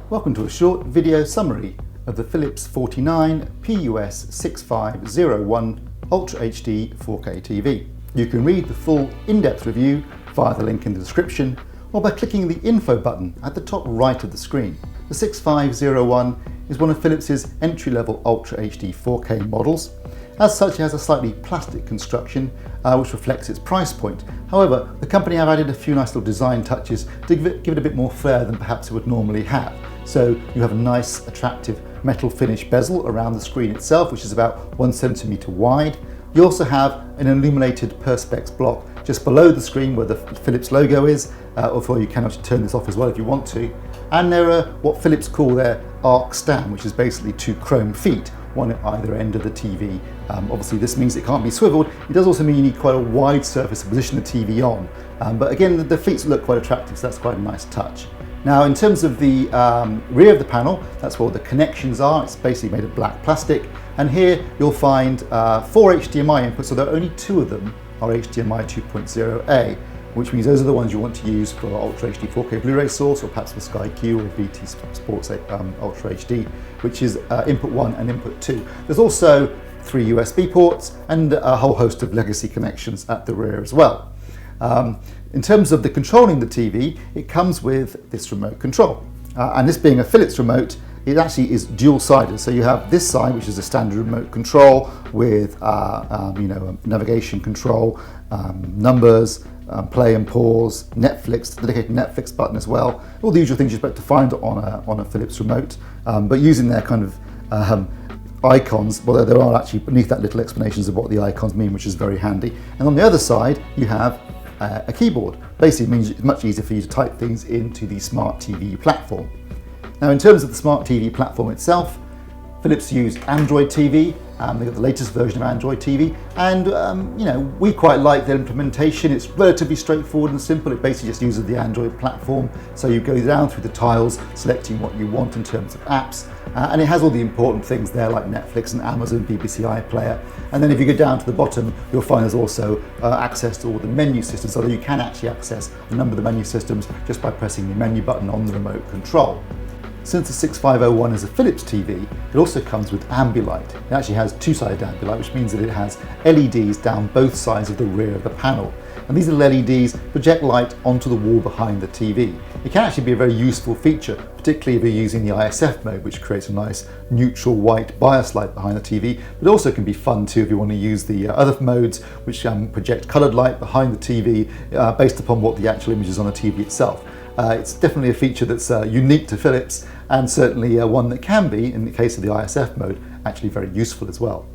Welcome to a short video summary of the Philips 49PUS6501 Ultra HD 4K TV. You can read the full in-depth review via the link in the description or by clicking the info button at the top right of the screen. The 6501 is one of Philips' entry-level Ultra HD 4K models. As such, it has a slightly plastic construction which reflects its price point. However, the company have added a few nice little design touches to give it a bit more flair than perhaps it would normally have. So you have a nice, attractive metal finish bezel around the screen itself, which is about 1 centimetre wide. You also have an illuminated Perspex block just below the screen where the Philips logo is, although you can actually turn this off as well if you want to. And there are what Philips call their arc stand, which is basically 2 chrome feet, one at either end of the TV. Obviously this means it can't be swiveled. It does also mean you need quite a wide surface to position the TV on. But again, the feet look quite attractive, so that's quite a nice touch. Now in terms of the rear of the panel, that's where the connections are. It's basically made of black plastic. And here you'll find 4 HDMI inputs, although only 2 of them are HDMI 2.0A, which means those are the ones you want to use for Ultra HD 4K Blu-ray source, or perhaps for Sky Q or VT Sports Ultra HD, which is input 1 and input 2. There's also 3 USB ports and a whole host of legacy connections at the rear as well. In terms of the controlling the TV, it comes with this remote control. And this being a Philips remote, it actually is dual-sided. So you have this side, which is a standard remote control with navigation control, numbers, play and pause, Netflix, dedicated Netflix button as well. All the usual things you're supposed to find on a Philips remote, but using their kind of icons, although there are actually beneath that little explanations of what the icons mean, which is very handy. And on the other side, you have a keyboard. Basically, it means it's much easier for you to type things into the Smart TV platform. Now, in terms of the Smart TV platform itself, Philips use Android TV. They've got the latest version of Android TV, and we quite like their implementation. It's relatively straightforward and simple. It basically just uses the Android platform. So you go down through the tiles, selecting what you want in terms of apps, and it has all the important things there like Netflix and Amazon, BBC iPlayer. And then if you go down to the bottom, you'll find there's also access to all the menu systems, so that you can actually access a number of the menu systems just by pressing the menu button on the remote control. Since the 6501 is a Philips TV, it also comes with Ambilight. It actually has 2-sided Ambilight, which means that it has LEDs down both sides of the rear of the panel. And these little LEDs project light onto the wall behind the TV. It can actually be a very useful feature, particularly if you're using the ISF mode, which creates a nice neutral white bias light behind the TV. But it also can be fun too if you want to use the other modes, which project coloured light behind the TV based upon what the actual image is on the TV itself. It's definitely a feature that's unique to Philips, and certainly one that can be, in the case of the ISF mode, actually very useful as well.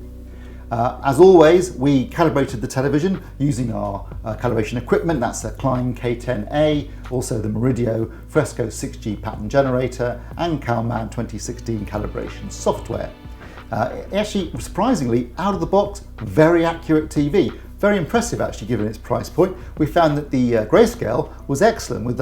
As always, we calibrated the television using our calibration equipment. That's the Klein K10A, also the Meridio Fresco 6G pattern generator, and Calman 2016 calibration software. Actually, surprisingly, out of the box, very accurate TV. Very impressive actually given its price point. We found that the grayscale was excellent with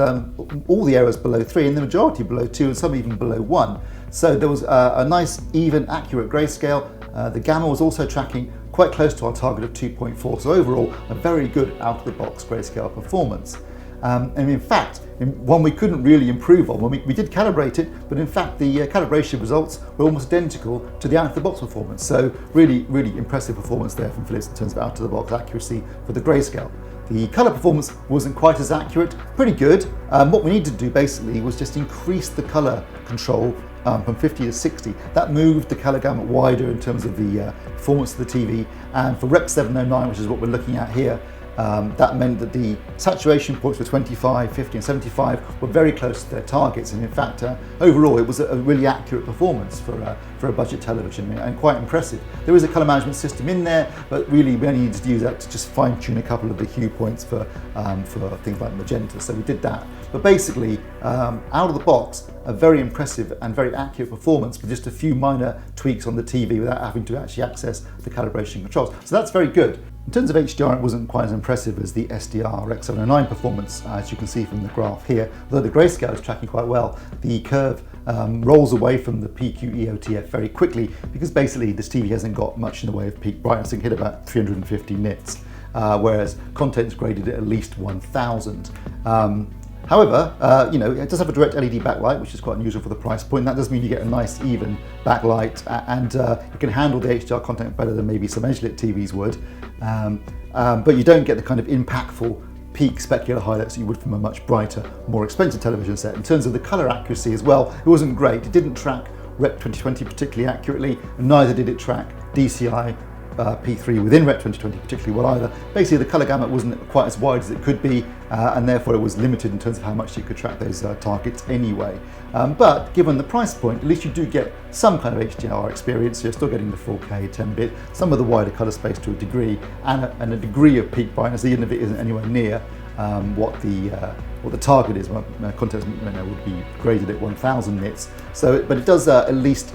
all the errors below 3 and the majority below 2 and some even below 1. So there was a nice, even, accurate grayscale. The gamma was also tracking quite close to our target of 2.4. So overall, a very good out-of-the-box grayscale performance. And in fact, one we couldn't really improve on. We did calibrate it, but in fact the calibration results were almost identical to the out-of-the-box performance. So really, really impressive performance there from Philips in terms of out-of-the-box accuracy for the grayscale. The colour performance wasn't quite as accurate, pretty good. What we needed to do basically was just increase the colour control from 50 to 60. That moved the colour gamut wider in terms of the performance of the TV. And for Rec 709, which is what we're looking at here, that meant that the saturation points for 25, 50 and 75 were very close to their targets, and in fact overall it was a really accurate performance for a budget television, and quite impressive. There is a colour management system in there, but really we only needed to use that to just fine tune a couple of the hue points for things like magenta, so we did that. But basically, out of the box, a very impressive and very accurate performance with just a few minor tweaks on the TV without having to actually access the calibration controls. So that's very good. In terms of HDR, it wasn't quite as impressive as the SDR Rec 709 performance, as you can see from the graph here. Although the grayscale is tracking quite well, the curve rolls away from the PQ EOTF very quickly because basically this TV hasn't got much in the way of peak brightness. It can hit about 350 nits, whereas content's graded at least 1000. However, it does have a direct LED backlight, which is quite unusual for the price point. That does mean you get a nice even backlight, and you can handle the HDR content better than maybe some edge-lit TVs would. But you don't get the kind of impactful peak specular highlights you would from a much brighter, more expensive television set. In terms of the colour accuracy as well, it wasn't great. It didn't track Rec 2020 particularly accurately, and neither did it track DCI P3 within Rec 2020 particularly well either. Basically, the colour gamut wasn't quite as wide as it could be, and therefore it was limited in terms of how much you could track those targets anyway. But given the price point, at least you do get some kind of HDR experience. So you're still getting the 4K 10-bit, some of the wider colour space to a degree, and a degree of peak brightness, even if it isn't anywhere near what the target is. Content would be graded at 1000 nits. But it does at least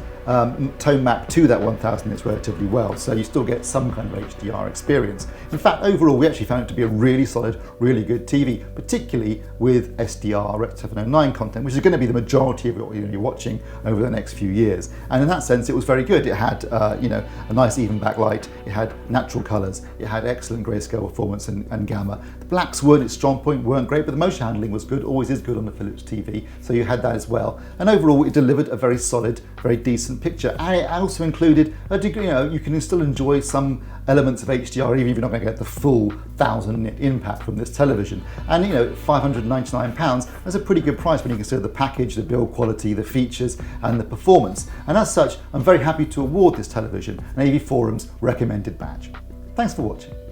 tone map to that 1000 nits relatively well, so you still get some kind of HDR experience. In fact, overall, we actually found it to be a really solid, really good TV, particularly with SDR Rec 709 content, which is going to be the majority of what you're going to be watching over the next few years. And in that sense, it was very good. It had, a nice even backlight. It had natural colours. It had excellent grayscale performance and gamma. The blacks weren't its strong point, weren't great, but the motion handling was good. Always is good on the Philips TV, so you had that as well. And overall, it delivered a very solid, very decent picture, and it also included a degree, you can still enjoy some elements of HDR even if you're not going to get the full 1000 nit impact from this television. And £599, that's a pretty good price when you consider the package, the build quality, the features and the performance. And as such, I'm very happy to award this television an AV Forum's recommended badge. Thanks for watching.